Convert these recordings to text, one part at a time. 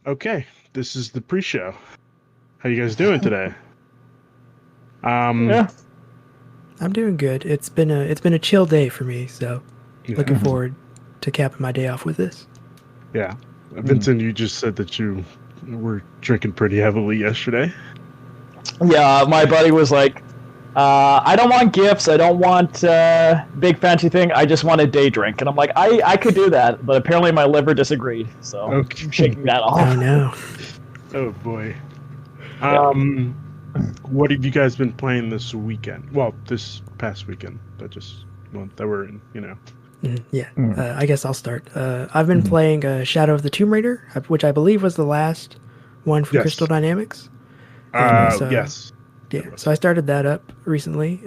Okay, this is the pre-show. How you guys doing today? Yeah. I'm doing good. It's been a chill day for me, so looking Yeah, forward to capping my day off with this. yeah. Mm. Vincent, you just said that you were drinking pretty heavily yesterday. Yeah, my buddy was like, I don't want gifts. I don't want big fancy thing. I just want a day drink. And I'm like, I could do that. But apparently my liver disagreed. So I'm Okay. shaking that Oh off. no. Oh boy. Yeah. Um, what have you guys been playing this weekend? Well, this past weekend that we're in. Yeah. Mm. I guess I'll start. I've been Mhm. playing Shadow of the Tomb Raider, which I believe was the last one from Crystal Yes. Dynamics. And Yes. yeah, It was. so I started that up recently.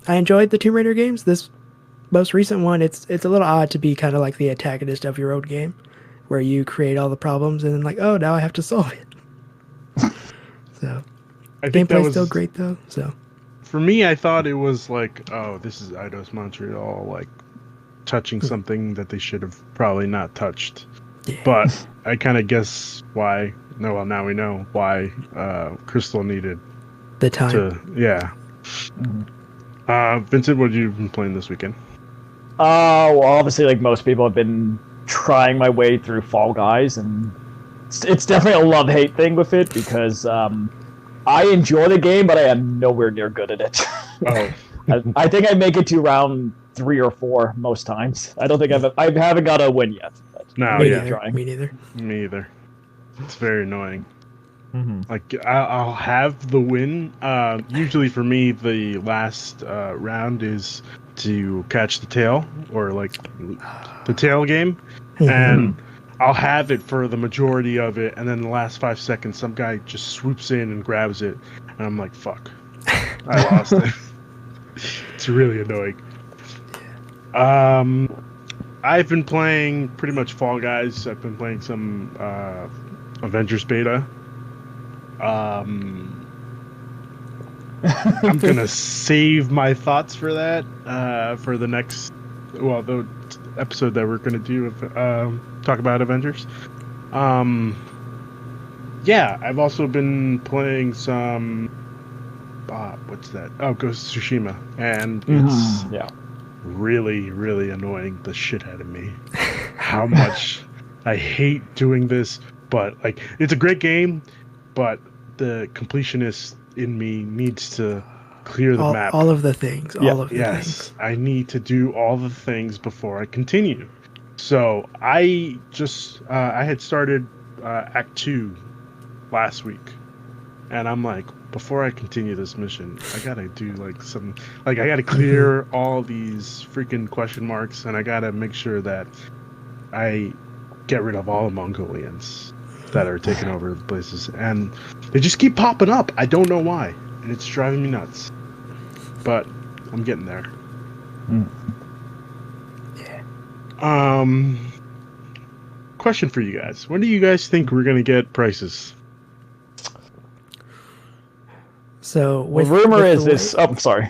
I enjoyed the Tomb Raider games. This most recent one, it's a little odd to be kind of like the antagonist of your own game, where you create all the problems and then like, oh, now I have to solve it. So I think that gameplay's still was great though. So for me. I thought it was like, oh, this is Eidos Montreal, like touching something that they should have probably not touched. yeah, But I kind of guess why. No, well, now we know why Crystal needed the time. to. Yeah. Mhm. Vincent, what have you been playing this weekend? Well, obviously, like most people, I've been trying my way through Fall Guys, and it's definitely a love-hate thing with it because I enjoy the game, but I am nowhere near good at it. Oh, I think I make it to round 3 or 4 most times. I don't think I haven't got a win yet. But no, Me yeah, neither. trying. Me neither. me either. It's very annoying. Mm-hmm. Like I'll have the win. Usually for me, the last round is to catch the tail or like the tail game, and I'll have it for the majority of it, and then the last 5 seconds, some guy just swoops in and grabs it, and I'm like, "Fuck, I lost it." It's really annoying. I've been playing pretty much Fall Guys. I've been playing some Avengers beta. I'm gonna save my thoughts for that for the next, the episode that we're gonna do of talk about Avengers. Yeah, I've also been playing some. What's that? Oh, Ghost of Tsushima, and it's Yeah. really, really annoying the shit out of me. How much I hate doing this, but like it's a great game, but the completionist in me needs to clear the map. All of the things. Yeah. All of the Yes, things. I need to do all the things before I continue. So I just I had started Act 2 last week, and I'm like, before I continue this mission, I gotta do I gotta clear all these freaking question marks, and I gotta make sure that I get rid of all the Mongolians that are taking over the places, and they just keep popping up. I don't know why, and it's driving me nuts. But I'm getting there. Yeah. Question for you guys: when do you guys think we're gonna get prices? So The with rumor with is the this. way- Oh, sorry.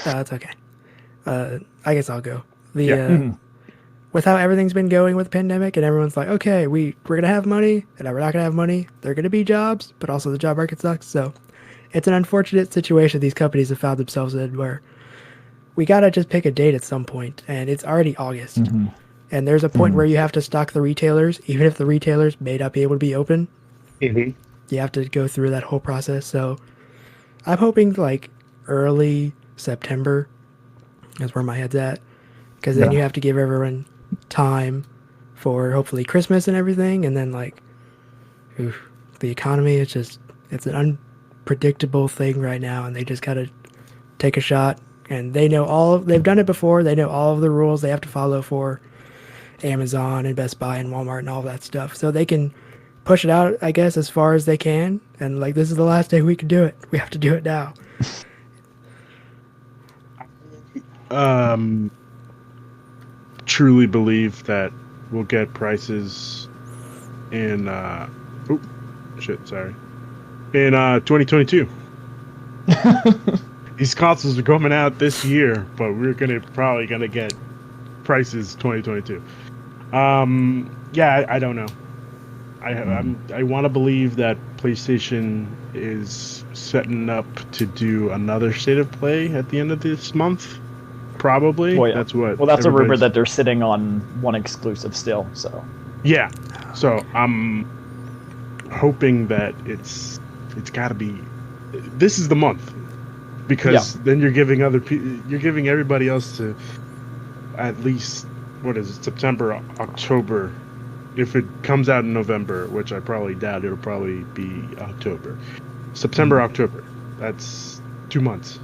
That's okay. I guess I'll go. The Yeah. Mhm. with how everything's been going with the pandemic, and everyone's like, okay, we're gonna have money, and we're not gonna have money. There are gonna be jobs, but also the job market sucks. So it's an unfortunate situation these companies have found themselves in, where we gotta just pick a date at some point, and it's already August. Mhm. And there's a point where you have to stock the retailers, even if the retailers may not be able to be open. Mm-hmm. You have to go through that whole process. So I'm hoping like early September is where my head's at, because then you have to give everyone time for hopefully Christmas and everything, and then like, oof, the economy is just it's an unpredictable thing right now, and they just gotta take a shot. And they've done it before. They know all of the rules they have to follow for Amazon and Best Buy and Walmart and all that stuff. So they can push it out, I guess, as far as they can. And like, this is the last day we can do it. We have to do it now. Truly believe that we'll get prices in in 2022. These consoles are coming out this year, but we're probably gonna get prices 2022. Yeah, I don't know. I want to believe that PlayStation is setting up to do another state of play at the end of this month. Probably. Well, yeah. That's what. Well, that's a rumor everybody's- that they're sitting on one exclusive still. So Yeah. So I'm hoping that it's got to be. This is the month, because then you're giving you're giving everybody else to at least, what is it, September, October. If it comes out in November, which I probably doubt, it'll probably be October. September, October. That's 2 months.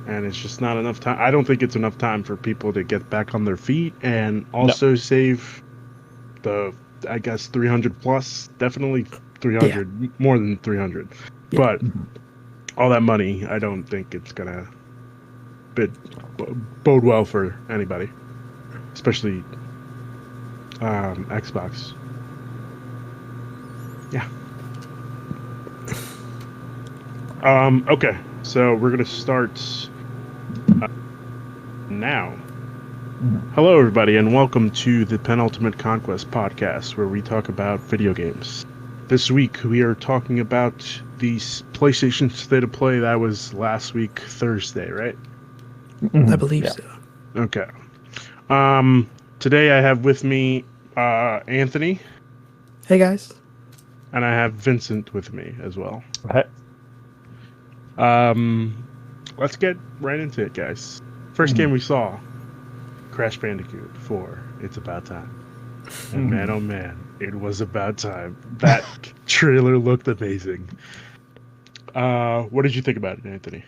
And it's just not enough time. I don't think it's enough time for people to get back on their feet and also save the, I guess, 300 plus. Definitely 300, more than 300. Yeah. But all that money, I don't think it's going to bode well for anybody, especially Xbox. Yeah. Okay, so we're gonna start now. Hello, everybody, and welcome to the Penultimate Conquest podcast, where we talk about video games. This week, we are talking about the PlayStation State of Play that was last week, Thursday, right? I believe so. Okay. Today I have with me Anthony, Hey guys. and I have Vincent with me as well. right. Let's get right into it, guys. First game we saw, Crash Bandicoot 4. It's about time. And man, oh man, it was about time. That trailer looked amazing. What did you think about it, Anthony?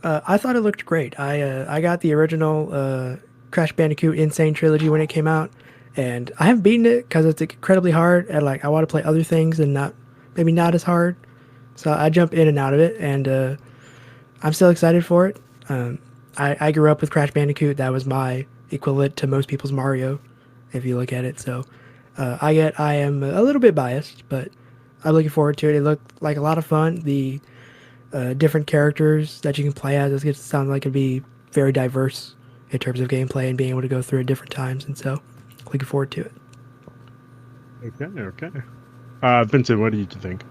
I thought it looked great. I got the original Crash Bandicoot Insane Trilogy when it came out, and I haven't beaten it because it's incredibly hard, and like I want to play other things and maybe not as hard. So I jump in and out of it, and I'm still excited for it. I grew up with Crash Bandicoot. That was my equivalent to most people's Mario, if you look at it. So I am a little bit biased, but I'm looking forward to it. It looked like a lot of fun. The different characters that you can play as, it sounds like it'd be very diverse in terms of gameplay and being able to go through at different times. And so looking forward to it. Okay. Vincent, what did you think?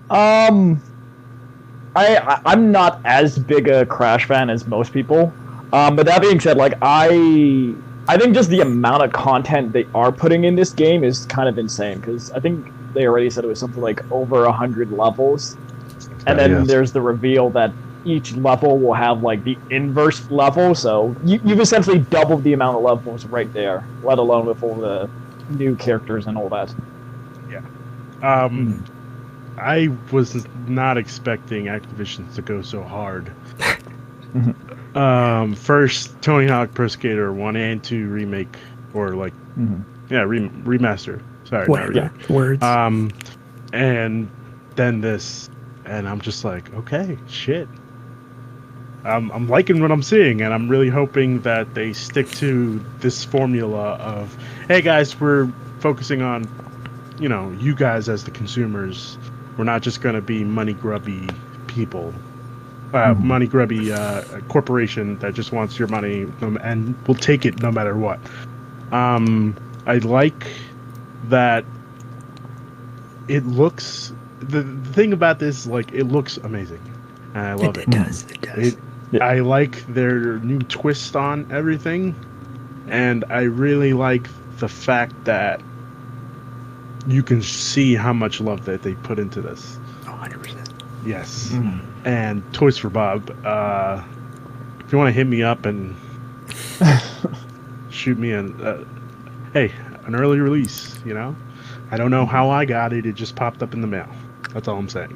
I'm not as big a Crash fan as most people. But that being said, like I think just the amount of content they are putting in this game is kind of insane, because I think they already said it was something like over 100 levels. And then there's the reveal that each level will have like the inverse level, so you've essentially doubled the amount of levels right there, let alone with all the new characters and all that. Yeah. I was not expecting Activision to go so hard. First, Tony Hawk Pro Skater 1 and 2 remake, or like, remaster. Sorry, not remake. Words. And then this, and I'm just like, okay, shit. I'm liking what I'm seeing, and I'm really hoping that they stick to this formula of, hey guys, we're focusing on, you guys as the consumers. We're not just going to be money grubby people, money grubby corporation that just wants your money and will take it no matter what. I like that it looks. The thing about this, like, it looks amazing, and I love it. It does. I like their new twist on everything, and I really like the fact that you can see how much love that they put into this. 100%. Yes. And Toys for Bob, if you want to hit me up and shoot me an early release, I don't know how I got it. It just popped up in the mail. That's all I'm saying.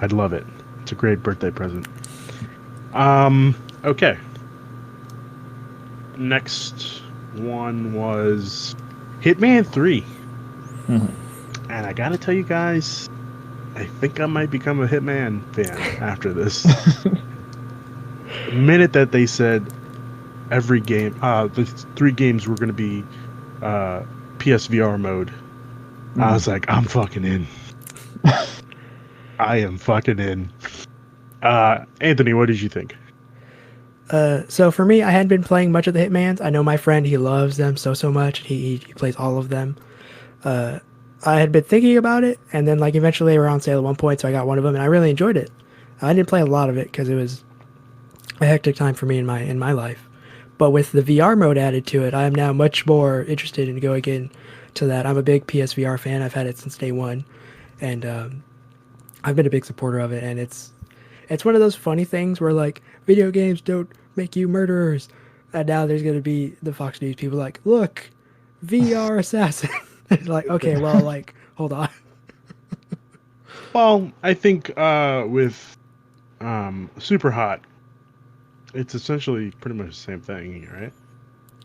I'd love it. It's a great birthday present. Okay. Next one was Hitman 3. And I gotta tell you guys, I think I might become a Hitman fan after this. The minute that they said every game, the 3 games were gonna be PSVR mode, I was like, I'm fucking in. I am fucking in. Anthony, what did you think? So for me, I hadn't been playing much of the Hitmans. I know my friend, he loves them so much. He plays all of them. I had been thinking about it, and then like eventually they were on sale at one point, so I got one of them, and I really enjoyed it. I didn't play a lot of it because it was a hectic time for me in my life. But with the VR mode added to it, I am now much more interested in going into that. I'm a big PSVR fan. I've had it since day one, and I've been a big supporter of it. And it's one of those funny things where like video games don't make you murderers, and now there's gonna be the Fox News people like, look, VR assassin. Like, okay, well, like, hold on. Well, I think with Super Hot, it's essentially pretty much the same thing, right?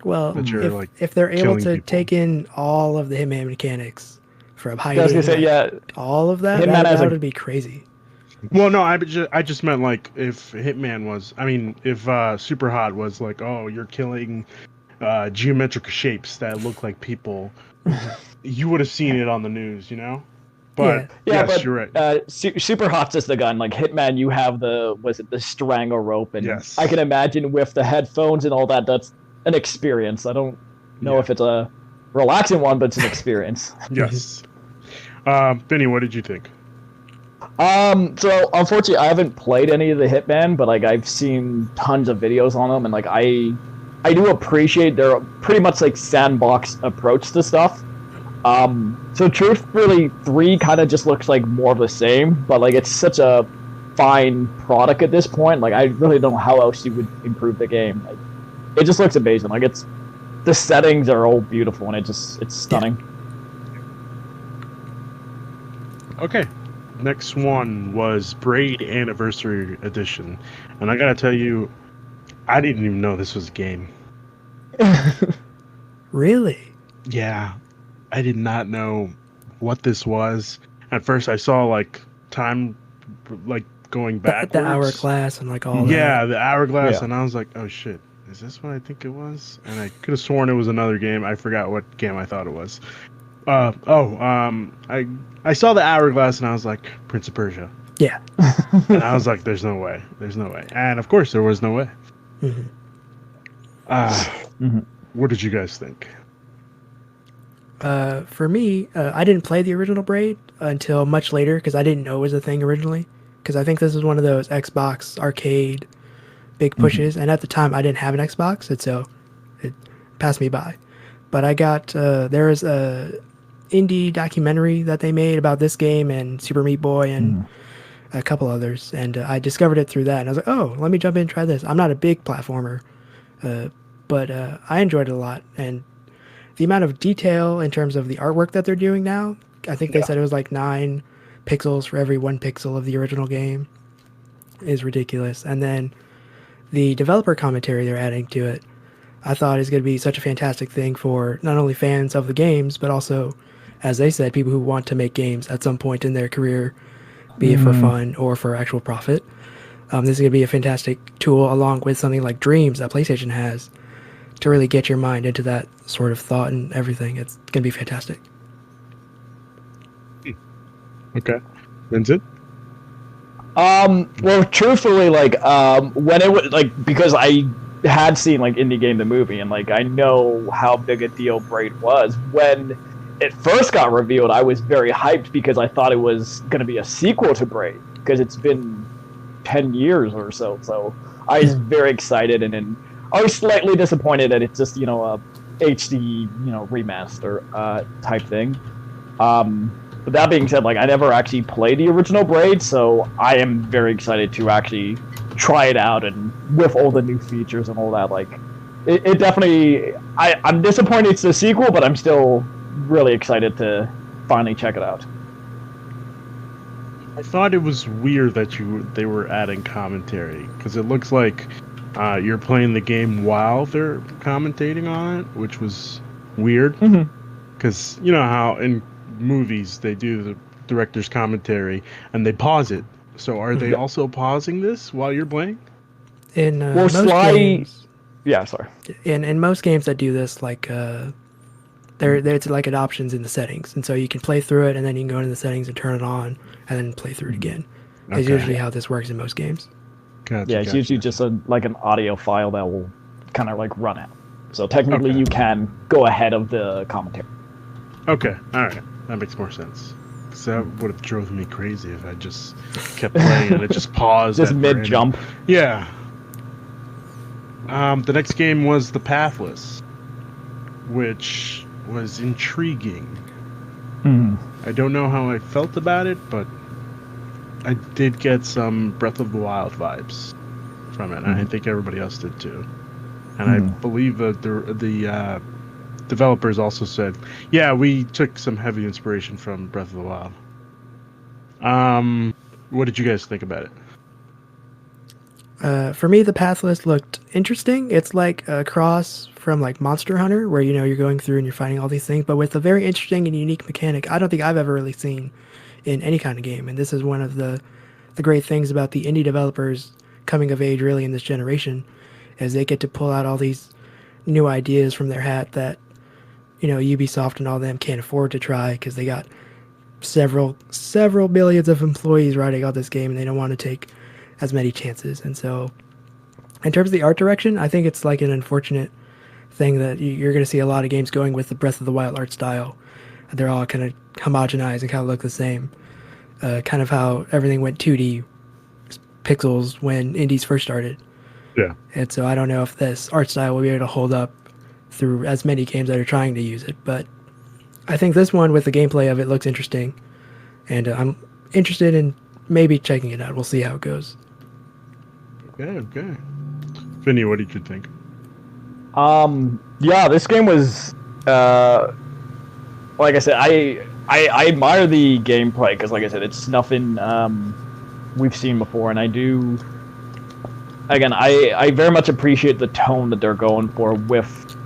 Well, That you're like if they're able killing to people. take in all of the Hitman mechanics from I was hiding, gonna say, like, yeah, all of that, Hitman has that a would be crazy. Well, no, I just meant like if Hitman was, I mean, if Super Hot was like, oh, you're killing geometric shapes that look like people, you would have seen it on the news, you know? But Yeah. Yeah, yes, but you're right. Super Hot's just the gun. Like Hitman, you have the strangle rope, and Yes. I can imagine with the headphones and all that, that's an experience. I don't know Yeah. if it's a relaxing one, but it's an experience. Yes. Benny, what did you think? So unfortunately, I haven't played any of the Hitman, but like I've seen tons of videos on them, and like I do appreciate their pretty much like sandbox approach to stuff. So truthfully, 3 kind of just looks like more of the same, but like it's such a fine product at this point. Like I really don't know how else you would improve the game. Like, it just looks amazing. Like the settings are all beautiful, and it's stunning. Okay. Next one was Braid Anniversary Edition. And I gotta tell you, I didn't even know this was a game. Really? Yeah. I did not know what this was. At first I saw like time like going backwards. The hourglass and like all Yeah, the hourglass, Yeah. and I was like, oh shit, is this what I think it was? And I could have sworn it was another game. I forgot what game I thought it was. I saw the hourglass and I was like, Prince of Persia. that. Yeah. And I was like, there's no way. There's no way. And of course there was no way. Mhm. What did you guys think? For me, I didn't play the original Braid until much later because I didn't know it was a thing originally. Because I think this is one of those Xbox arcade big pushes, and at the time I didn't have an Xbox, and so it passed me by. But I got there was a indie documentary that they made about this game and Super Meat Boy and a couple others, and I discovered it through that. And I was like, oh, let me jump in and try this. I'm not a big platformer, but I enjoyed it a lot, and the amount of detail in terms of the artwork that they're doing now, I think they said it was like 9 pixels for every 1 pixel of the original game, is ridiculous. And then the developer commentary they're adding to it, I thought is going to be such a fantastic thing for not only fans of the games, but also, as they said, people who want to make games at some point in their career, be it for fun or for actual profit. This is going to be a fantastic tool along with something like Dreams that PlayStation has to really get your mind into that sort of thought and everything. It's going to be fantastic. Okay. Vincent? Well, truthfully, like, when it was, like, because I had seen, like, Indie Game the movie, and, like, I know how big a deal Braid was. When it first got revealed, I was very hyped because I thought it was going to be a sequel to Braid, because it's been 10 years or so, so I was very excited, and then I was slightly disappointed that it's just, you know, a HD, you know, remaster, type thing. But that being said, like, I never actually played the original Braid, so I am very excited to actually try it out, and with all the new features and all that, like, it definitely, I'm disappointed it's the sequel, but I'm still really excited to finally check it out. I thought it was weird that they were adding commentary, because it looks like you're playing the game while they're commentating on it, which was weird. Because you know how in movies they do the director's commentary and they pause it. So are they also pausing this while you're playing? In Well, most games, yeah, sorry. in most games that do this, like there's like an options in the settings, and so you can play through it, and then you can go into the settings and turn it on, and then play through it again. Is Okay. usually how this works in most games. Gotcha, Yeah, it's usually gotcha. just like an audio file that will kind of like run out. So technically, Okay. you can go ahead of the commentary. Okay, all right, that makes more sense. Because that would have drove me crazy if I just kept playing and it just paused Just at mid random. jump. Yeah. The next game was The Pathless, which was intriguing. I don't know how I felt about it, but I did get some Breath of the Wild vibes from it, and I think everybody else did too. And I believe that the developers also said, "Yeah, we took some heavy inspiration from Breath of the Wild." What did you guys think about it? For me, the Pathless looked interesting. It's like a cross from like Monster Hunter, where you're going through and you're fighting all these things, but with a very interesting and unique mechanic. I don't think I've ever really seen in any kind of game, and this is one of the great things about the indie developers coming of age really in this generation, is they get to pull out all these new ideas from their hat that Ubisoft and all them can't afford to try because they got several billions of employees writing on this game and they don't want to take as many chances. And so, in terms of the art direction, I think it's like an unfortunate thing that you're going to see a lot of games going with the Breath of the Wild art style. They're all kind of homogenized and kind of look the same. Kind of how everything went 2D pixels when indies first started. Yeah. And so I don't know if this art style will be able to hold up through as many games that are trying to use it. But I think this one with the gameplay of it looks interesting. And I'm interested in maybe checking it out. We'll see how it goes. Okay, okay. Vinny, what did you think? Yeah, this game was, like I said, I admire the gameplay because, like I said, it's nothing we've seen before, and I do. Again, I very much appreciate the tone that they're going for with,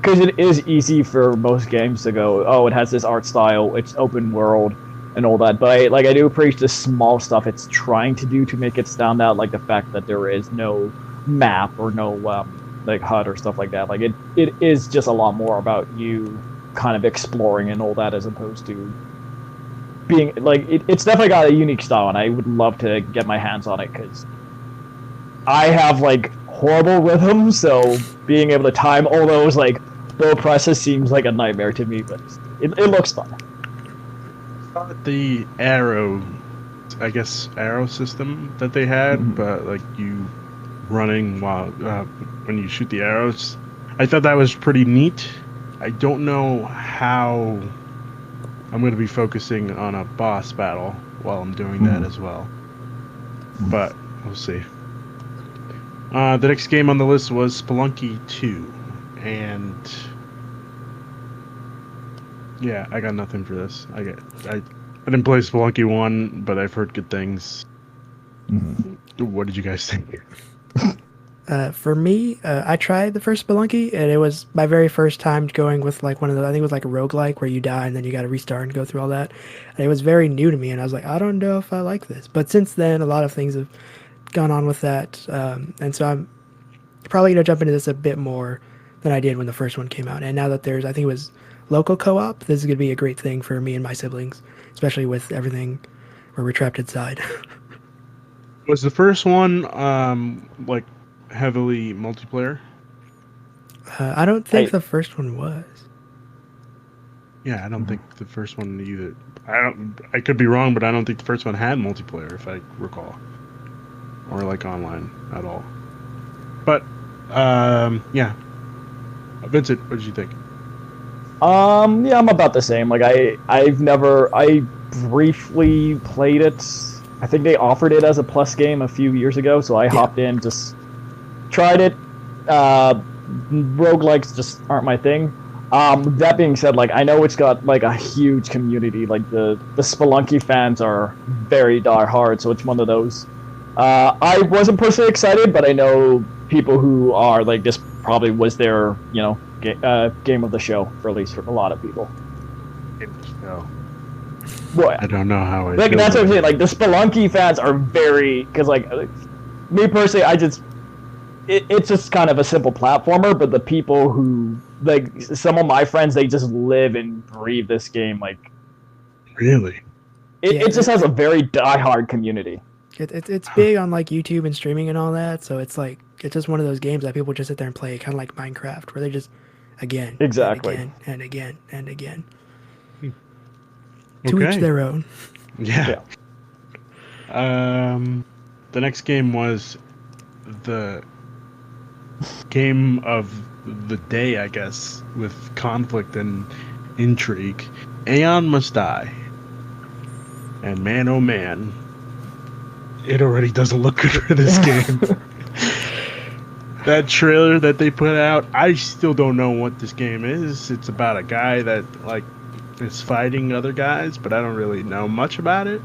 because it is easy for most games to go, oh, it has this art style, it's open world, and all that. But I do appreciate the small stuff it's trying to do to make it stand out, like the fact that there is no map or no like HUD or stuff like that. Like it is just a lot more about you kind of exploring and all that, as opposed to being like it's definitely got a unique style, and I would love to get my hands on it because I have like horrible rhythm, so being able to time all those like low presses seems like a nightmare to me, but it looks fun. The arrow, I guess, arrow system that they had, but like you running while when you shoot the arrows, I thought that was pretty neat. I don't know how I'm going to be focusing on a boss battle while I'm doing that as well, but we'll see. The next game on the list was Spelunky 2, and yeah, I got nothing for this. I didn't play Spelunky 1, but I've heard good things. What did you guys think? For me, I tried the first Spelunky, and it was my very first time going with like one of the, I think it was like a roguelike where you die and then you got to restart and go through all that. And it was very new to me, and I was like, I don't know if I like this. But since then, a lot of things have gone on with that, and so I'm probably going to jump into this a bit more than I did when the first one came out. And now that there's, I think it was local co-op, this is going to be a great thing for me and my siblings, especially with everything where we're trapped inside. Was the first one like heavily multiplayer? I don't think the first one was. Yeah, I don't think the first one either. I could be wrong, but I don't think the first one had multiplayer, if I recall, or like online at all. But yeah, Vincent, what did you think? Yeah, I'm about the same. Like I briefly played it. I think they offered it as a plus game a few years ago, so I hopped in, just tried it. Roguelikes just aren't my thing. That being said, like I know it's got like a huge community. Like the Spelunky fans are very diehard, so it's one of those. I wasn't personally excited, but I know people who are like this probably was their game of the show, for at least for a lot of people. No. Well, I don't know how I like feel that's what I'm about saying. Like the Spelunky fans are very, because like me personally, it's just kind of a simple platformer, but the people who like some of my friends, they just live and breathe this game. Like Really? it just has a very diehard community. It's big on like YouTube and streaming and all that. So it's like it's just one of those games that people just sit there and play, kind of like Minecraft, where they just again and Exactly. again and again and again. Hmm. To each Okay. their own. Yeah. The next game was the game of the day, I guess, with conflict and intrigue. Aeon Must Die. And man, oh man, it already doesn't look good for this game. That trailer that they put out, I still don't know what this game is. It's about a guy that like is fighting other guys, but I don't really know much about it.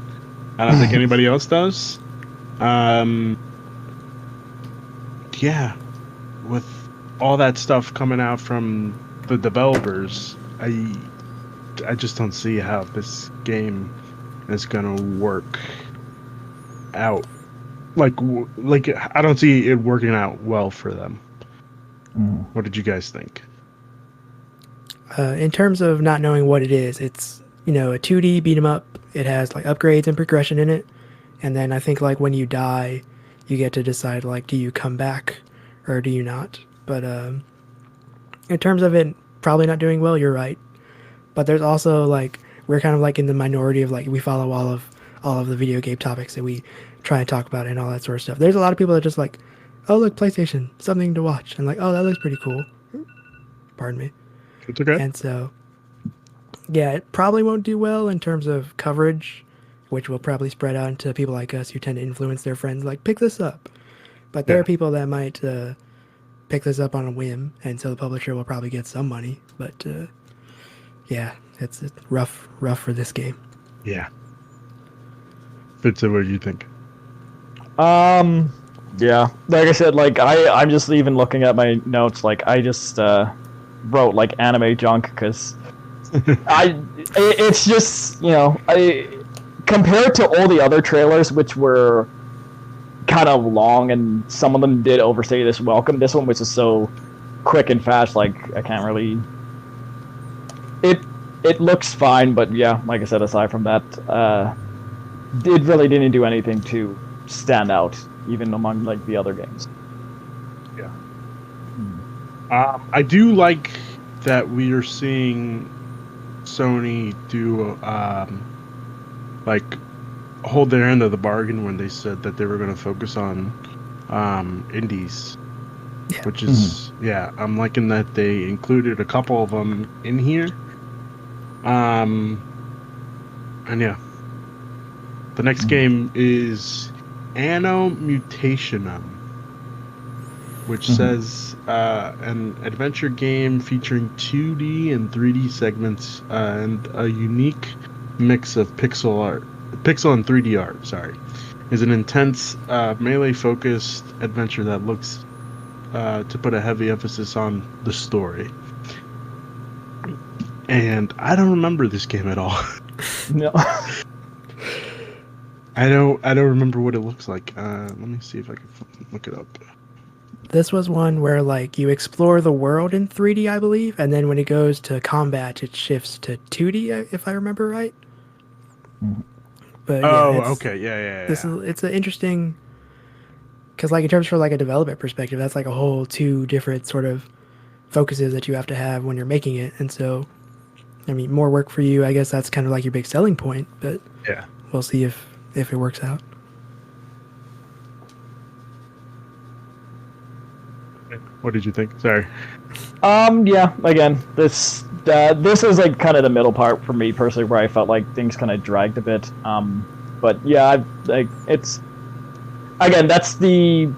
I don't think anybody else does. Yeah, with all that stuff coming out from the developers, I just don't see how this game is gonna work out. Like I don't see it working out well for them. What did you guys think? In terms of not knowing what it is, it's a 2D beat 'em up. It has like upgrades and progression in it, and then I think like when you die, you get to decide like do you come back or do you not. But in terms of it probably not doing well, you're right. But there's also like we're kind of like in the minority of like we follow all of the video game topics that we try and talk about and all that sort of stuff. There's a lot of people that just like, oh look, PlayStation, something to watch, and like, oh that looks pretty cool. Pardon me. It's okay. And so, yeah, it probably won't do well in terms of coverage, which will probably spread out into people like us who tend to influence their friends, like, pick this up. But there are people that might pick this up on a whim, and so the publisher will probably get some money. But, yeah, it's rough for this game. Yeah. Fitz, what do you think? Yeah, like I said, like I'm just even looking at my notes, like I just wrote like anime junk because it's just I compared to all the other trailers which were kind of long and some of them did overstay this welcome. This one was just so quick and fast, like I can't really. It looks fine, but yeah, like I said, aside from that, it really didn't do anything to stand out, even among like the other games. Yeah. I do like that we are seeing Sony do like hold their end of the bargain when they said that they were going to focus on indies, which is I'm liking that they included a couple of them in here. And yeah, the next game is Anno Mutationum, which says an adventure game featuring 2D and 3D segments and a unique mix of pixel and 3D art. Sorry, is an intense melee-focused adventure that looks to put a heavy emphasis on the story. And I don't remember this game at all. No. I don't remember what it looks like. Let me see if I can look it up. This was one where like you explore the world in 3D, I believe, and then when it goes to combat, it shifts to 2D, if I remember right. But okay, yeah. It's an interesting, because like in terms for like a development perspective, that's like a whole two different sort of focuses that you have to have when you're making it, and so, I mean, more work for you. I guess that's kind of like your big selling point, but yeah, we'll see if it works out. What did you think? Sorry. Yeah. Again, this is like kind of the middle part for me personally, where I felt like things kind of dragged a bit. But yeah, it's again that's the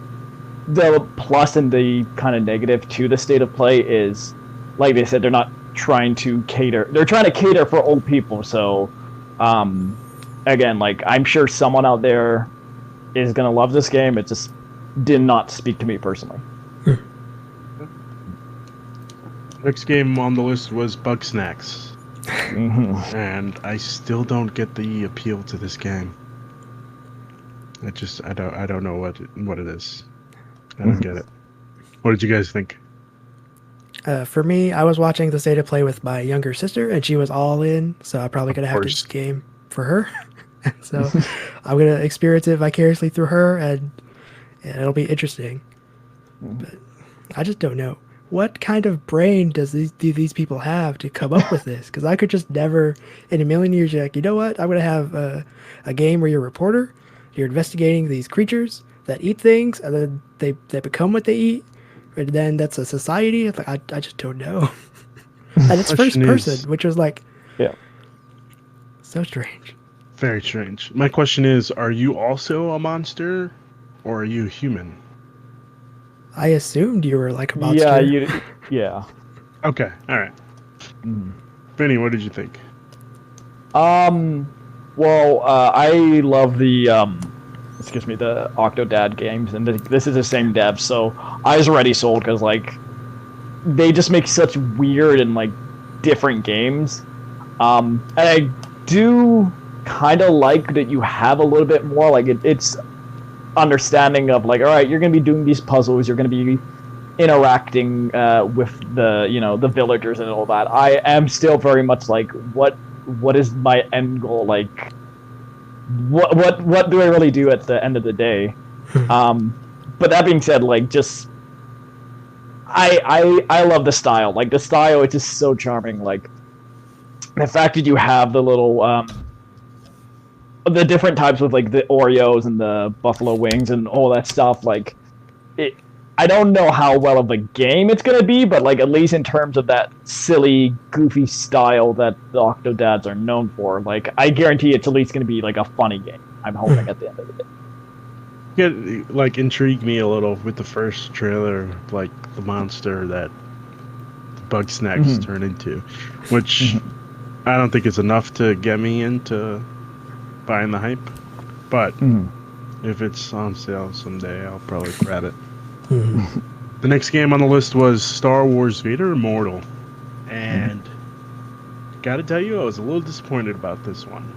plus and the kind of negative to the state of play is, like they said, they're not trying to cater. They're trying to cater for old people. So, again, like I'm sure someone out there is gonna love this game. It just did not speak to me personally. Next game on the list was Bugsnax. And I still don't get the appeal to this game. I don't know what it is. I don't get it. What did you guys think? For me, I was watching the state of play with my younger sister, and she was all in, so I'm probably gonna have this game for her. So I'm gonna experience it vicariously through her, and it'll be interesting. But I just don't know what kind of brain do these people have to come up with this? Because I could just never, in a million years, you're like, you know what? I'm gonna have a game where you're a reporter, you're investigating these creatures that eat things, and then they become what they eat, and then that's a society. It's like, I just don't know. And it's first Question is, person, which was like Yeah. so strange. very strange. My question is, are you also a monster, or are you human? I assumed you were like a Yeah, monster. yeah. Okay, all right. Vinny, what did you think? Well, I love the excuse me, the Octodad games, and this is the same dev, so I was already sold because like they just make such weird and like different games. And I do kind of like that you have a little bit more like it's understanding of like, all right, you're gonna be doing these puzzles, you're gonna be interacting with the villagers and all that. I am still very much like, what is my end goal? Like, what do I really do at the end of the day? But that being said, like, just I love the style. Like the style, it's just so charming. Like the fact that you have the little the different types of like the Oreos and the buffalo wings and all that stuff. Like it, I don't know how well of a game it's gonna be, but like at least in terms of that silly, goofy style that the Octodads are known for, like I guarantee it's at least gonna be like a funny game. I'm hoping at the end of the day. Yeah, like intrigued me a little with the first trailer, like the monster that Bug Snacks turn into, which I don't think is enough to get me into buying the hype. But if it's on sale someday, I'll probably grab it. The next game on the list was Star Wars Vader Immortal, and gotta tell you, I was a little disappointed about this one.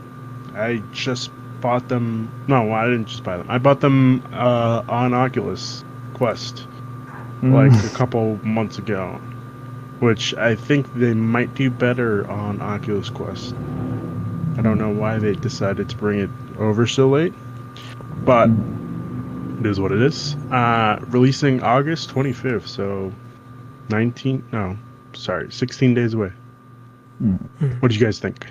I just bought them. No, I didn't just buy them. I bought them on Oculus Quest like a couple months ago, which I think they might do better on Oculus Quest. I don't know why they decided to bring it over so late, but it is what it is. Releasing August 25th, so 16 days away. What do you guys think?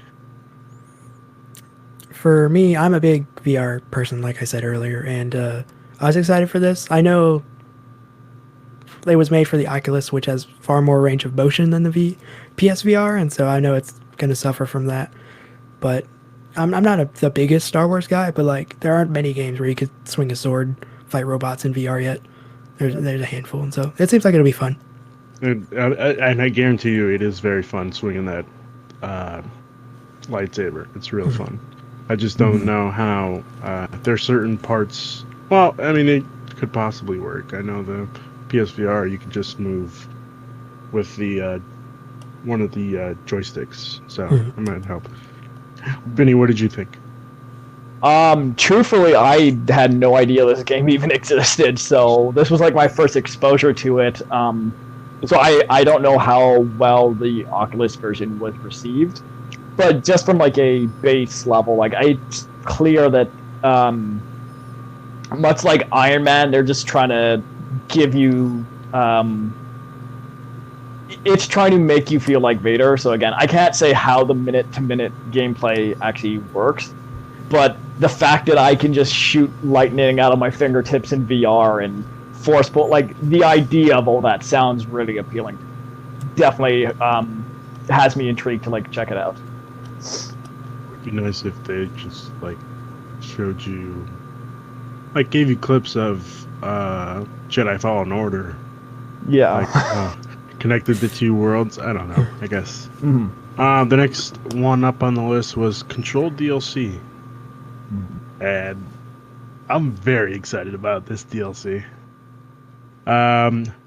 For me, I'm a big VR person, like I said earlier, and I was excited for this. I know it was made for the Oculus, which has far more range of motion than the PSVR, and so I know it's going to suffer from that. But I'm not the biggest Star Wars guy, but like there aren't many games where you could swing a sword, fight robots in VR yet. There's a handful, and so it seems like it'll be fun. And I guarantee you, it is very fun swinging that lightsaber. It's real fun. I just don't know how there's certain parts. Well, I mean, it could possibly work. I know the PSVR, you can just move with the one of the joysticks, so it might help. Vinny, what did you think? Truthfully, I had no idea this game even existed, so this was like my first exposure to it. So I don't know how well the Oculus version was received, but just from like a base level, like it's clear that much like Iron Man, they're just trying to give you it's trying to make you feel like Vader. So again, I can't say how the minute-to-minute gameplay actually works, but the fact that I can just shoot lightning out of my fingertips in VR and force pull, like the idea of all that sounds really appealing. Definitely has me intrigued to like check it out. It'd be nice if they just like showed you, like gave you clips of Jedi Fallen Order. Yeah. Like, connected the two worlds. I don't know. I guess. The next one up on the list was Control DLC, and I'm very excited about this DLC.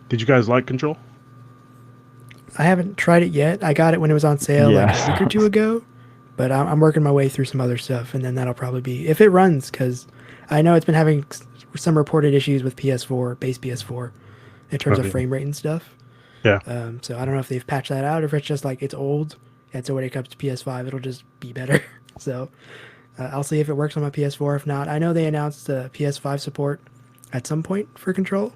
Did you guys like Control? I haven't tried it yet. I got it when it was on sale like a week or two ago, but I'm working my way through some other stuff, and then that'll probably be if it runs, because I know it's been having some reported issues with PS4, base PS4, in terms of frame rate and stuff. Yeah. So I don't know if they've patched that out, or if it's just like it's old, and so when it comes to PS5, it'll just be better. So I'll see if it works on my PS4. If not, I know they announced PS5 support at some point for Control,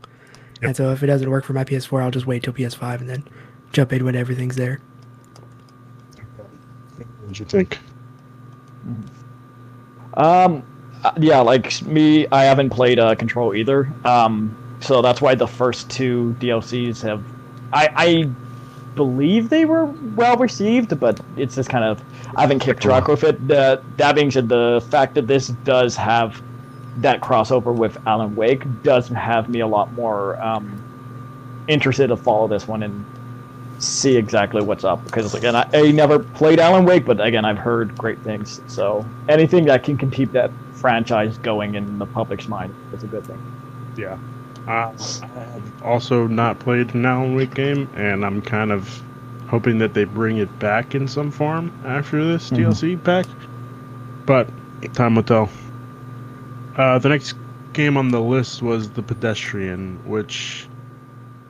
Yep. and so if it doesn't work for my PS4, I'll just wait till PS5 and then jump in when everything's there. What did you think? Yeah, like me, I haven't played Control either. So that's why the first two DLCs have, I believe they were well received, but it's just kind of, I haven't kept track with it. That being said, the fact that this does have that crossover with Alan Wake does have me a lot more interested to follow this one and see exactly what's up. Because again, I never played Alan Wake, but again, I've heard great things. So anything that can keep that franchise going in the public's mind is a good thing. Yeah. I have also not played an Alan Wake game, and I'm kind of hoping that they bring it back in some form after this DLC pack. But time will tell. The next game on the list was The Pedestrian, which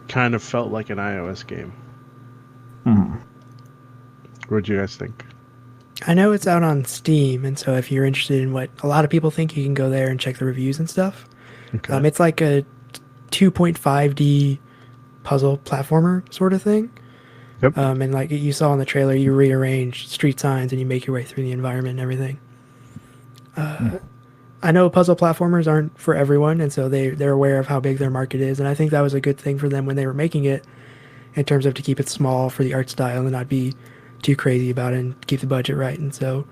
kind of felt like an iOS game. What do you guys think? I know it's out on Steam, and so if you're interested in what a lot of people think, you can go there and check the reviews and stuff. Okay. It's like a 2.5D puzzle platformer sort of thing. Yep. And like you saw in the trailer, you rearrange street signs and you make your way through the environment and everything. I know puzzle platformers aren't for everyone, and so they're aware of how big their market is, and I think that was a good thing for them when they were making it, in terms of to keep it small for the art style and not be too crazy about it and keep the budget right. And so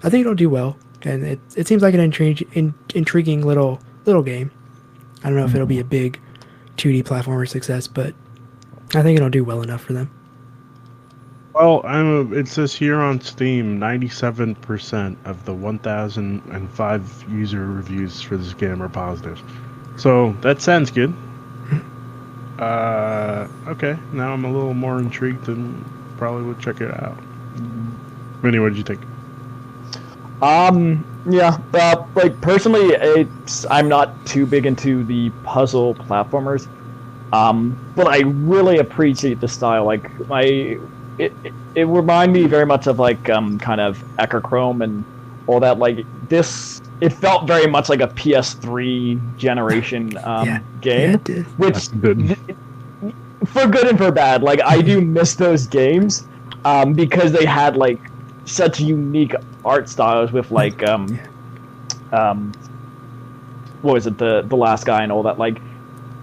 I think it'll do well, and it seems like an intriguing little game. I don't know if it'll be a big 2D platformer success, but I think it'll do well enough for them. Well, it says here on Steam, 97% of the 1,005 user reviews for this game are positive. So that sounds good. Okay, now I'm a little more intrigued and probably would check it out. Vinny, what did you think? Yeah, like personally, I'm not too big into the puzzle platformers, but I really appreciate the style. Like it reminded me very much of like kind of Echochrome and all that. Like this, it felt very much like a PS3 generation game, it did. which for good and for bad. Like I do miss those games because they had like such unique art styles with like what was it, the last guy and all that. Like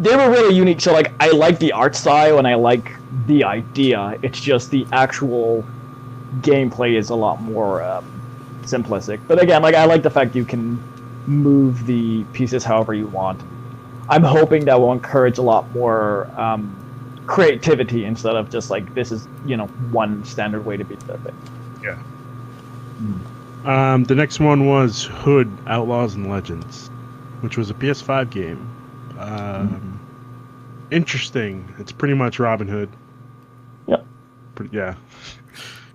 they were really unique. So like I like the art style and I like the idea. It's just the actual gameplay is a lot more simplistic. But again, like I like the fact you can move the pieces however you want. I'm hoping that will encourage a lot more creativity instead of just like this is one standard way to beat the thing. Yeah. The next one was Hood, Outlaws and Legends, which was a PS5 game. Interesting. It's pretty much Robin Hood. Yep. Yeah.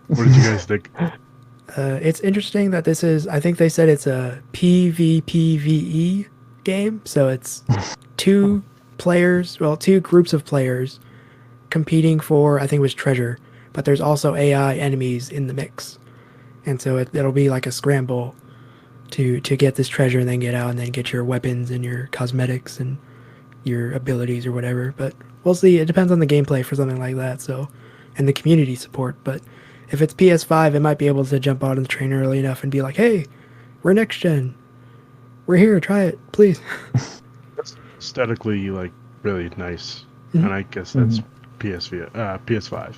What did you guys think? It's interesting that this is, I think they said it's a PvPvE game. So it's two groups of players competing for, I think it was treasure, but there's also AI enemies in the mix. And so it'll be like a scramble to get this treasure and then get out and then get your weapons and your cosmetics and your abilities or whatever. But we'll see. It depends on the gameplay for something like that. So, and the community support. But if it's PS5, it might be able to jump out on the train early enough and be like, hey, we're next gen. We're here. Try it, please. Aesthetically, like, really nice. And I guess that's PS5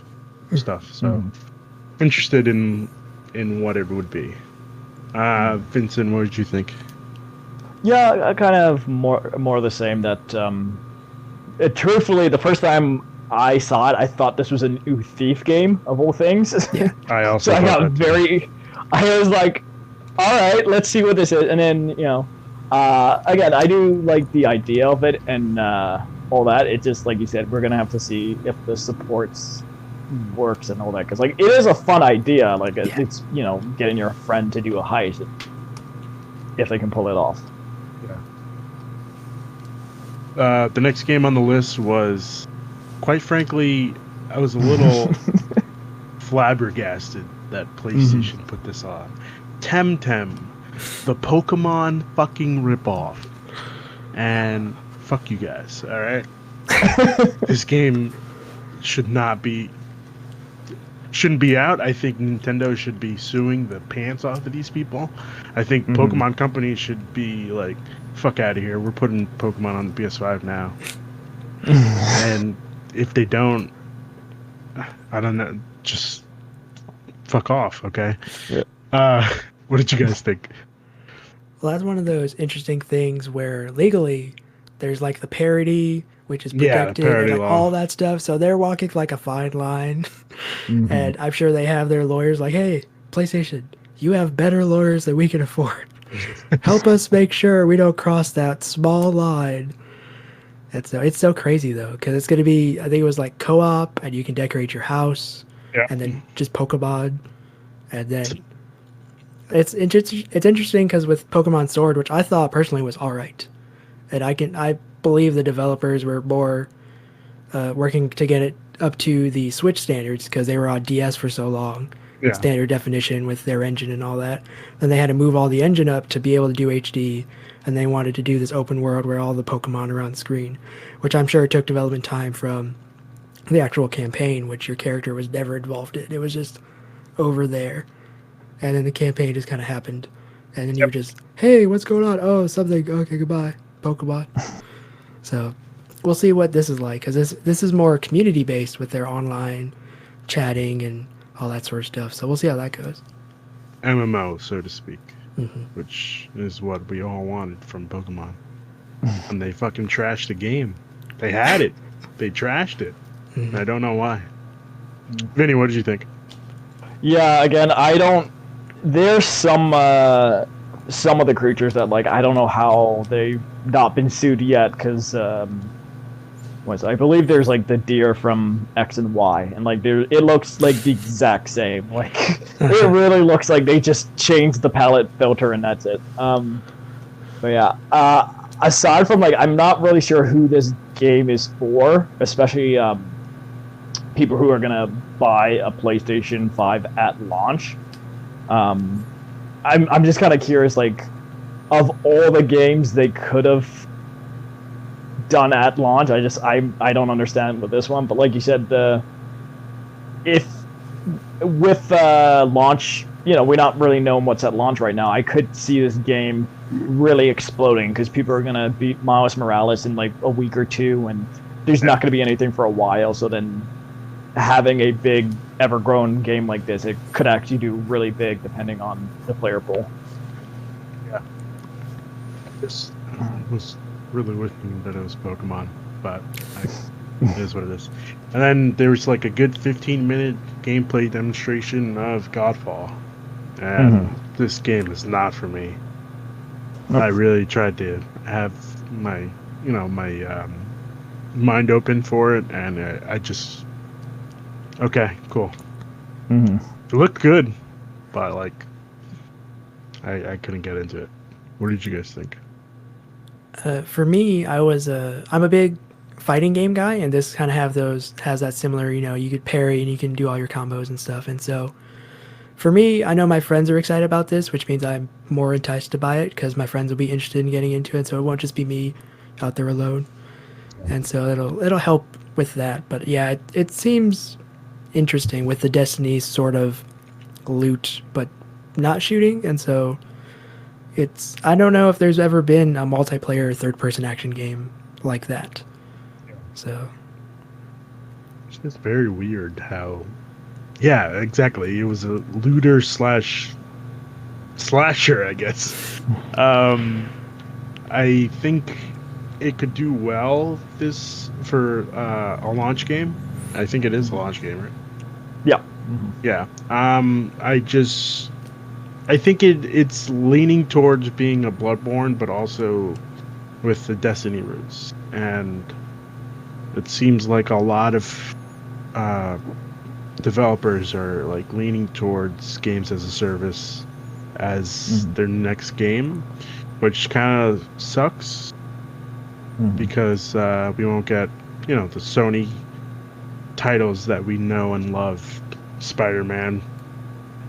stuff. So, interested in what it would be. Vincent, what did you think? Yeah, kind of more the same. That truthfully, the first time I saw it, I thought this was a new Thief game of all things. Yeah. I also so I thought got that I was like, all right, let's see what this is. And then again, I do like the idea of it and all that. It just like you said, we're gonna have to see if the supports works and all that, because like it is a fun idea. Like it's getting your friend to do a heist if they can pull it off. The next game on the list was, quite frankly, I was a little flabbergasted that PlayStation put this on. Temtem, the Pokemon fucking ripoff. And fuck you guys, alright? This game shouldn't be out. I think Nintendo should be suing the pants off of these people. I think Pokemon Company should be like, fuck out of here. We're putting Pokemon on the PS5 now. And if they don't, I don't know, just fuck off, okay? Yeah. What did you guys think? Well, that's one of those interesting things where legally there's like the parody, which is Yeah, the protected, parody and like law. all that stuff. So they're walking like a fine line. Mhm. And I'm sure they have their lawyers like, hey, PlayStation, you have better lawyers than we can afford. Help us make sure we don't cross that small line. And so it's so crazy though, because it's going to be, I think it was like co-op, and you can decorate your house, Yeah. and then just Pokemon, and then it's interesting because with Pokemon Sword, which I thought personally was all right, and I believe the developers were more working to get it up to the Switch standards because they were on DS for so long, Yeah. standard definition with their engine and all that. Then they had to move all the engine up to be able to do HD, and they wanted to do this open world where all the Pokemon are on screen, which I'm sure took development time from the actual campaign, which your character was never involved in. It was just over there, and then the campaign just kind of happened, and then you just, hey, what's going on? Oh, something. Okay, goodbye, Pokemon. So we'll see what this is like, because this is more community based with their online chatting and all that sort of stuff. So we'll see how that goes. MMO, so to speak, which is what we all wanted from Pokemon. And they fucking trashed the game. They had it. They trashed it. I don't know why. Vinny, what did you think? Yeah, again, I don't. There's some of the creatures that like I don't know how they've not been sued yet because I believe there's like the deer from X and Y, and like it looks like the exact same. Like it really looks like they just changed the palette filter and that's it. But yeah, aside from like I'm not really sure who this game is for, especially people who are gonna buy a PlayStation 5 at launch. I'm just kind of curious, like, of all the games they could have done at launch, I don't understand with this one. But like you said, if with launch, we're not really knowing what's at launch right now. I could see this game really exploding because people are gonna beat Miles Morales in like a week or two, and there's not gonna be anything for a while. So then having a big ever-grown game like this, it could actually do really big depending on the player pool. Yeah. This was really wishing that it was Pokemon, but it is what it is. And then there was like a good 15-minute gameplay demonstration of Godfall. And this game is not for me. I really tried to have my mind open for it, and I just... Okay, cool. It looked good, but like, I couldn't get into it. What did you guys think? For me, I'm a big fighting game guy, and this kind of has that similar, you could parry and you can do all your combos and stuff. And so for me, I know my friends are excited about this, which means I'm more enticed to buy it because my friends will be interested in getting into it. So it won't just be me out there alone. And so it'll help with that. But yeah, it seems interesting with the Destiny sort of loot, but not shooting. And so I don't know if there's ever been a multiplayer third-person action game like that. So It's just very weird how... Yeah, exactly. It was a looter slash slasher, I guess. I think it could do well for a launch game. I think it is a launch game, right? Yeah. Yeah. I think it's leaning towards being a Bloodborne, but also with the Destiny roots. And it seems like a lot of developers are like leaning towards games as a service as their next game, which kind of sucks because we won't get the Sony titles that we know and love. Spider-Man.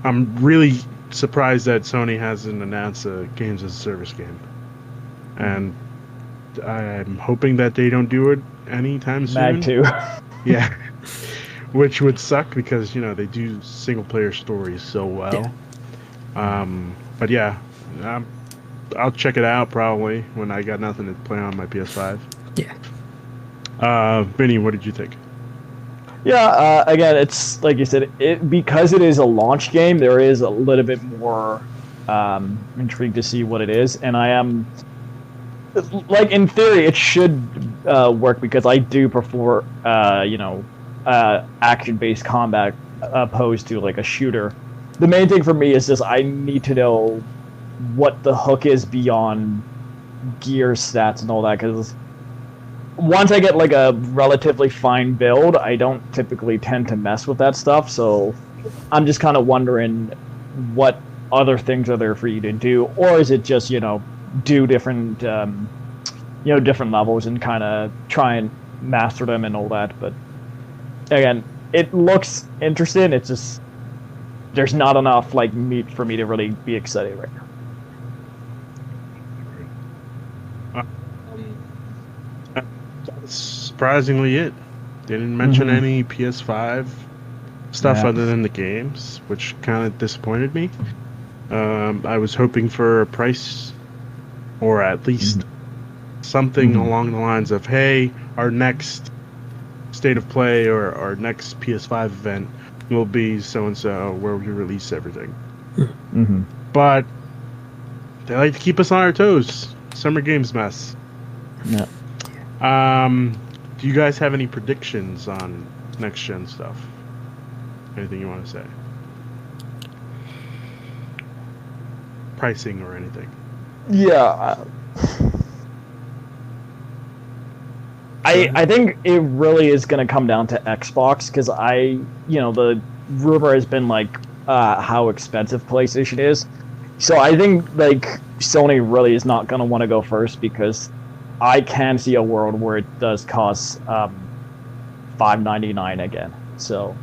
I'm really surprised that Sony hasn't announced a games as a service game, and I'm hoping that they don't do it anytime soon. Mag 2. Yeah, which would suck because they do single player stories so well. But yeah, I'll check it out probably when I got nothing to play on my PS5. Yeah. Vinny, what did you think? Yeah, again, it's like you said, because it is a launch game, there is a little bit more intrigued to see what it is, and I am, like, in theory, it should work because I do prefer, action-based combat opposed to like a shooter. The main thing for me is just I need to know what the hook is beyond gear stats and all that, because once I get like a relatively fine build, I don't typically tend to mess with that stuff. So I'm just kind of wondering what other things are there for you to do, or is it just do different different levels and kind of try and master them and all that. But again, it looks interesting. It's just there's not enough like meat for me to really be excited right now. That's surprisingly it. They didn't mention any PS5 stuff other than the games, which kind of disappointed me. I was hoping for a price, or at least something along the lines of, hey, our next State of Play or our next PS5 event will be so-and-so, where we release everything. But they like to keep us on our toes. Summer Games mess. Yeah. Do you guys have any predictions on next-gen stuff? Anything you want to say? Pricing or anything? Yeah. I think it really is going to come down to Xbox, because the rumor has been like how expensive PlayStation is. So I think like Sony really is not going to want to go first, because I can see a world where it does cost $5.99 again. So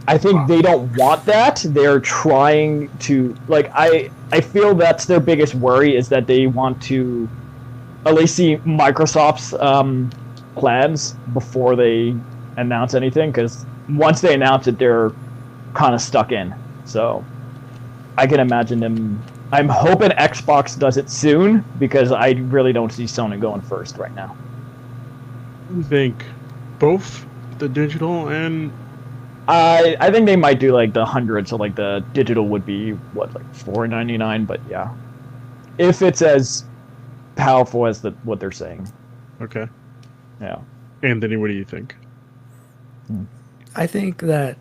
I think they don't want that. They're trying to I feel that's their biggest worry, is that they want to at least see Microsoft's plans before they announce anything, because once they announce it, they're kind of stuck in. So I can imagine them. I'm hoping Xbox does it soon, because I really don't see Sony going first right now. I think both the digital and I think they might do like the 100, so like the digital would be what, like $4.99, but yeah, if it's as powerful as what they're saying. Okay. Yeah. Anthony, what do you think? I think that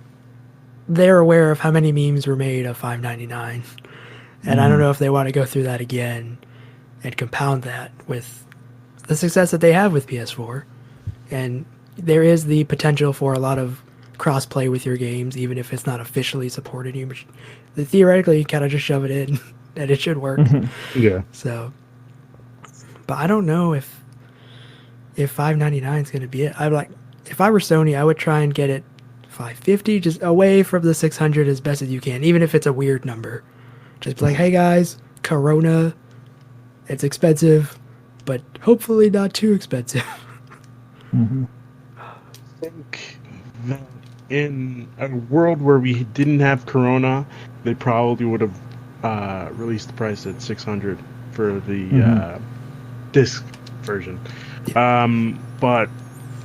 they're aware of how many memes were made of $5.99, and I don't know if they want to go through that again and compound that with the success that they have with PS4. And there is the potential for a lot of cross-play with your games, even if it's not officially supported. You theoretically kind of just shove it in, and it should work. Yeah. So, but I don't know if $5.99 is going to be it. I'm like, if I were Sony, I would try and get it $5.50, just away from the $600 as best as you can, even if it's a weird number. Just be like, hey guys, Corona, it's expensive, but hopefully not too expensive. I think that in a world where we didn't have Corona, they probably would have released the price at $600 for the disc version. But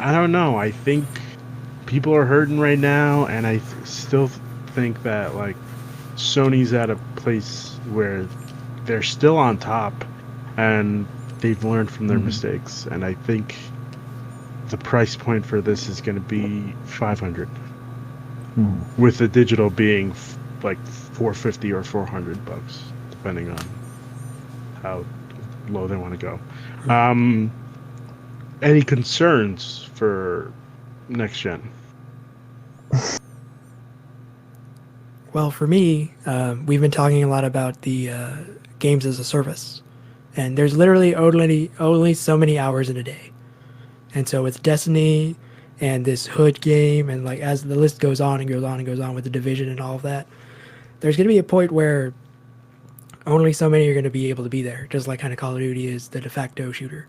I don't know. I think people are hurting right now, and I still think that like Sony's at a place where they're still on top, and they've learned from their mistakes. And I think the price point for this is going to be $500, with the digital being like $450 or $400, depending on how low they want to go. Any concerns for next gen? Well, for me, we've been talking a lot about the games as a service, and there's literally only so many hours in a day. And so with Destiny and this Hood game, and like as the list goes on and goes on and goes on with the Division and all of that, there's going to be a point where only so many are going to be able to be there, just like kind of Call of Duty is the de facto shooter.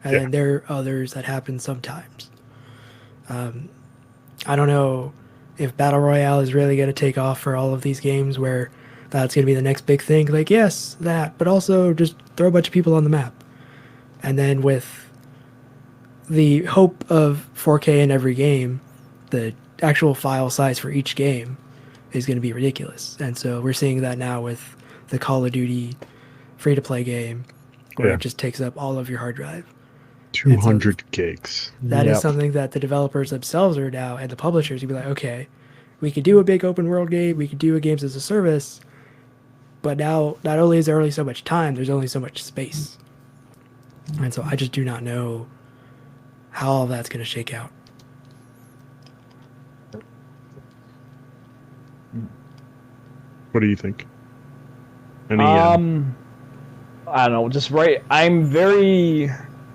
And Yeah. then there are others that happen sometimes. I don't know if Battle Royale is really going to take off for all of these games where that's going to be the next big thing. Like, yes, that, but also just throw a bunch of people on the map. And then with the hope of 4K in every game, the actual file size for each game is going to be ridiculous. And so we're seeing that now with the Call of Duty free to play game where Yeah. it just takes up all of your hard drive. And so 200 gigs. that is Yep. something that the developers themselves are now, and the publishers would be like, okay, we could do a big open world game, we could do a games as a service, but now not only is there only so much time, there's only so much space. And so I just do not know how all that's going to shake out. What do you think? Any, I don't know, just right. I'm very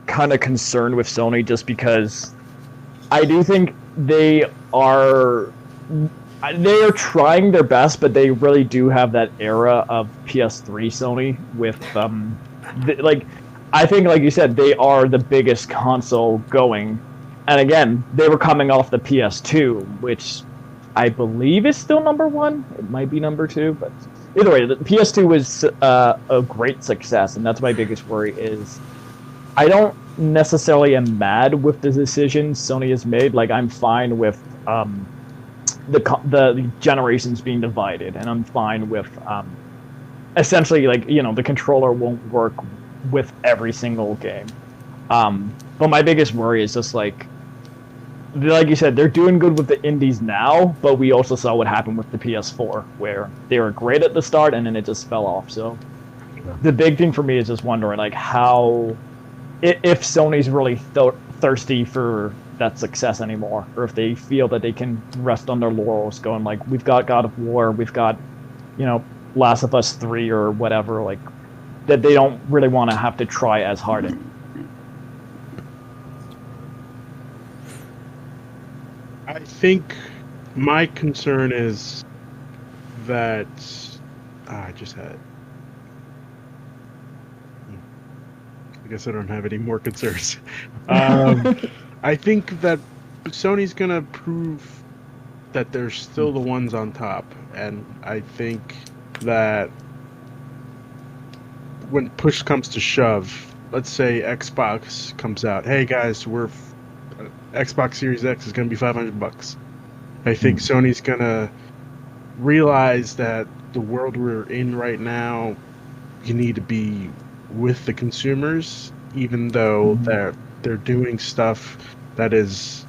kind of concerned with Sony just because I do think they are trying their best, but they really do have that era of PS3 Sony with like I think like you said they are the biggest console going, and again they were coming off the PS2, which I believe is still number one. It might be number two, but either way, the PS2 was a great success, and that's my biggest worry. Is I don't necessarily am mad with the decisions Sony has made. Like I'm fine with the generations being divided, and I'm fine with essentially like the controller won't work with every single game. But my biggest worry is just like you said, they're doing good with the indies now, but we also saw what happened with the PS4, where they were great at the start and then it just fell off. So the big thing for me is just wondering like how, if Sony's really thirsty for that success anymore, or if they feel that they can rest on their laurels, going like, we've got God of War, we've got Last of Us 3 or whatever, like that they don't really want to have to try as hard. I think my concern is that I just had. I guess I don't have any more concerns. I think that Sony's gonna prove that they're still the ones on top, and I think that when push comes to shove, let's say Xbox comes out, hey guys, Xbox Series X is going to be $500. I think Sony's going to realize that the world we're in right now, you need to be with the consumers, even though they're doing stuff that is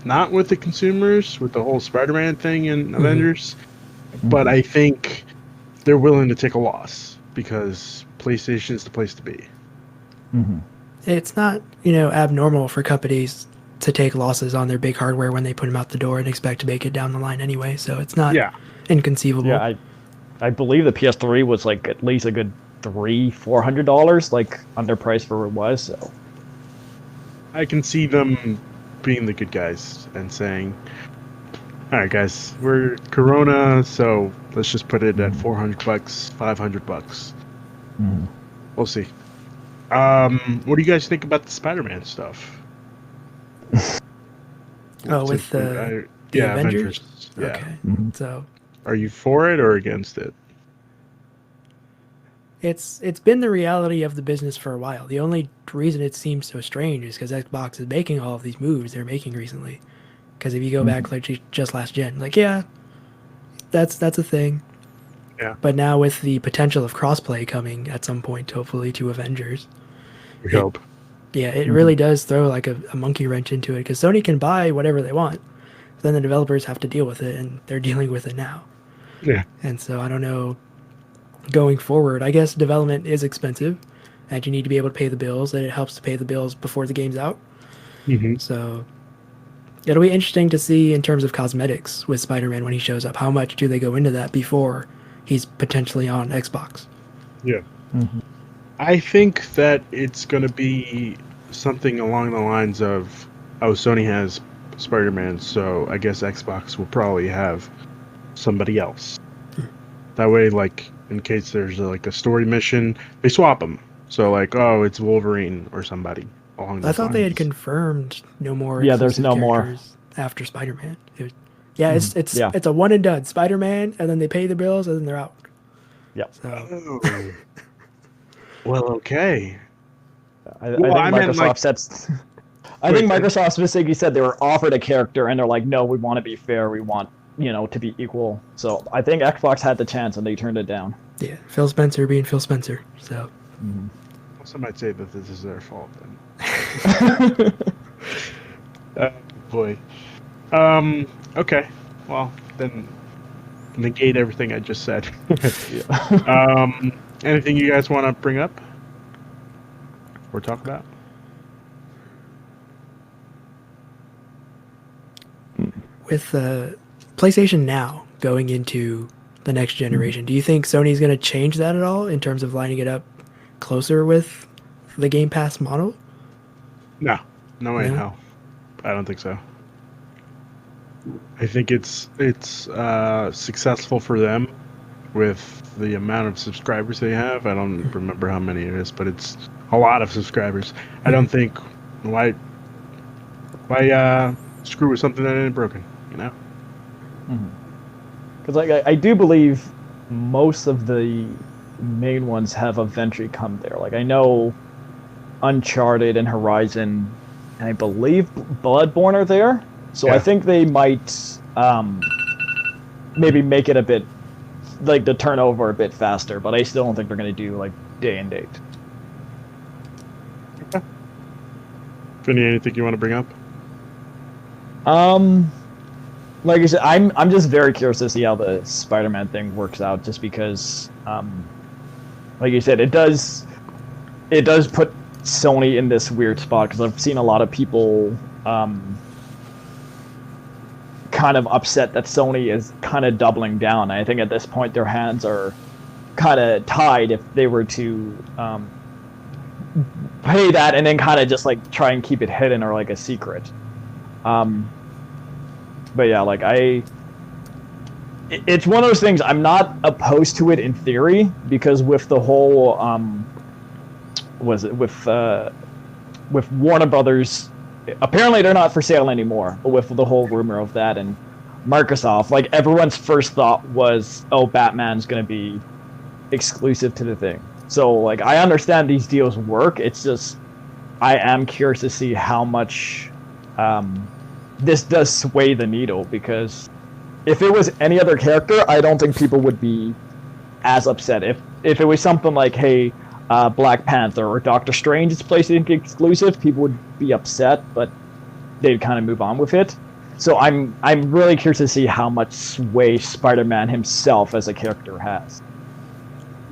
not with the consumers, with the whole Spider-Man thing and Avengers. But I think they're willing to take a loss because PlayStation is the place to be. It's not, abnormal for companies to take losses on their big hardware when they put them out the door and expect to make it down the line anyway. So it's not inconceivable. Yeah, I believe the PS3 was like at least a good $300-$400, like underpriced for what it was. So I can see them being the good guys and saying, all right, guys, we're Corona, so let's just put it at $400, $500. We'll see. What do you guys think about the Spider-Man stuff? With the Avengers? Yeah. Okay. So Are you for it or against it? it's been the reality of the business for a while. The only reason it seems so strange is because Xbox is making all of these moves they're making recently. Because if you go back like just last gen, like that's a thing. Yeah. But now with the potential of crossplay coming at some point, hopefully to Avengers, We hope. yeah, it really does throw like a monkey wrench into it because Sony can buy whatever they want. Then the developers have to deal with it, and they're dealing with it now. Yeah. And so I don't know. Going forward, I guess development is expensive, and you need to be able to pay the bills, and it helps to pay the bills before the game's out. So it'll be interesting to see in terms of cosmetics with Spider-Man when he shows up. How much do they go into that before he's potentially on Xbox? Yeah. I think that it's going to be something along the lines of, Sony has Spider-Man, so I guess Xbox will probably have somebody else. That way, like in case there's like a story mission, they swap them. So like, oh, it's Wolverine or somebody along I those thought they had lines. confirmed no more Yeah, there's exclusive no more. characters after Spider-Man. Yeah, it's Yeah. it's a one and done. Spider-Man, and then they pay the bills, and then they're out. Yep. So Oh, well, okay. I Well, think I meant like, Microsoft sets. I wait, think Microsoft specifically said they were offered a character, and they're like, no, we want to be fair. We want to be equal. So I think Xbox had the chance, and they turned it down. yeah, Phil Spencer being Phil Spencer. So some might say that this is their fault then. Boy. Okay. Well, then negate everything I just said. Anything you guys want to bring up or talk about? with PlayStation Now going into the next generation, do you think Sony's going to change that at all in terms of lining it up closer with the Game Pass model? No. No way in No? hell. I don't think so. I think it's successful for them with the amount of subscribers they have. I don't remember how many it is, but it's a lot of subscribers. I don't think why screw with something that ain't broken, you know? Because I do believe most of the main ones have eventually come there. Like I know Uncharted and Horizon, and I believe Bloodborne are there. So I think they might maybe make it a bit like the turnover a bit faster, but I still don't think they're going to do like day and date. Okay. Vinny, anything you want to bring up? Like I said, I'm just very curious to see how the Spider-Man thing works out, just because, like you said, it does put Sony in this weird spot, because I've seen a lot of people kind of upset that Sony is kind of doubling down. I think at this point their hands are kind of tied if they were to pay that and then kind of just like try and keep it hidden or like a secret. But yeah, like it's one of those things. I'm not opposed to it in theory, because with the whole with Warner Brothers, apparently they're not for sale anymore. But with the whole rumor of that, and Microsoft, like everyone's first thought was, oh, Batman's gonna be exclusive to the thing. So like I understand these deals work. It's just I am curious to see how much this does sway the needle, because if it was any other character, I don't think people would be as upset. If it was something like, hey, Black Panther or Doctor Strange is PlayStation exclusive, people would be upset, but they'd kind of move on with it. So I'm really curious to see how much sway Spider-Man himself as a character has.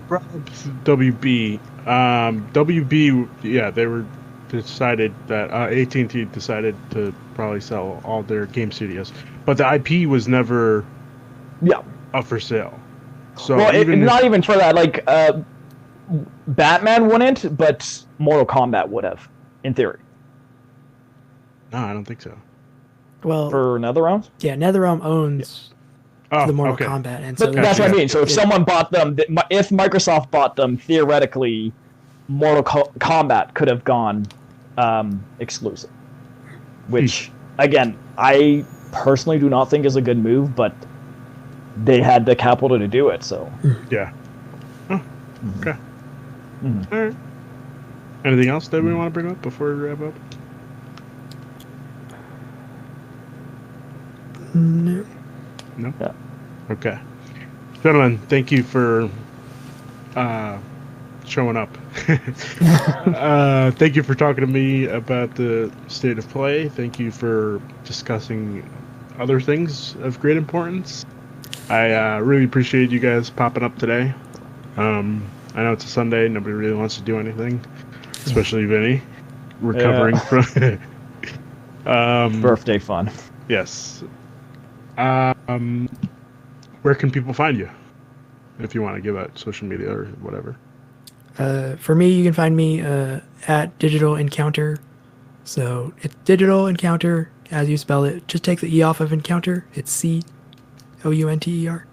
WB. WB, yeah, they were decided that AT&T decided to probably sell all their game studios, but the IP was never up for sale. So well, not even for that. Like Batman wouldn't, but Mortal Kombat would have, in theory. No, I don't think so. Well, for NetherRealm? Yeah, NetherRealm owns the Mortal Kombat, and so that's what I mean. So if someone bought them, if Microsoft bought them, theoretically, Mortal Kombat could have gone exclusive. Which, again, I personally do not think is a good move, but they had the capital to do it. So yeah. Oh, okay. All right. Anything else that we want to bring up before we wrap up? No. No? Yeah. Okay. Gentlemen, thank you for showing up. Thank you for talking to me about the state of play. Thank you for discussing other things of great importance. I really appreciate you guys popping up today. I know it's a Sunday. Nobody really wants to do anything, especially Vinny, recovering from birthday fun. Yes. Where can people find you? If you want to give out social media or whatever. For me, you can find me at Digital Encounter. So it's Digital Encounter as you spell it. Just take the E off of Encounter. It's COUNTER.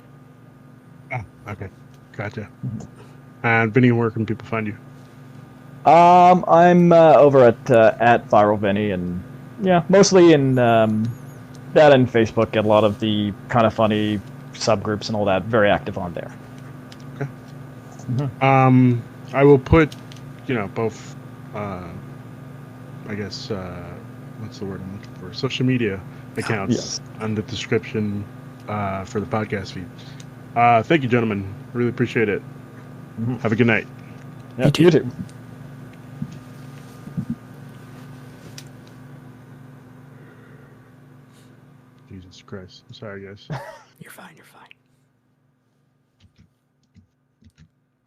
Oh, okay, gotcha. And Vinny, where can people find you? I'm over at Viral Vinny, and yeah, mostly in that and Facebook. Get a lot of the kind of funny subgroups and all that. Very active on there. Okay. Mhm. I will put, both. I guess what's the word I'm looking for? Social media accounts Yes. on the description for the podcast feed. Thank you, gentlemen. Really appreciate it. Mhm. Have a good night. You Yep. too. You too. Jesus Christ. I'm sorry, guys. You're fine. You're fine.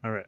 All right.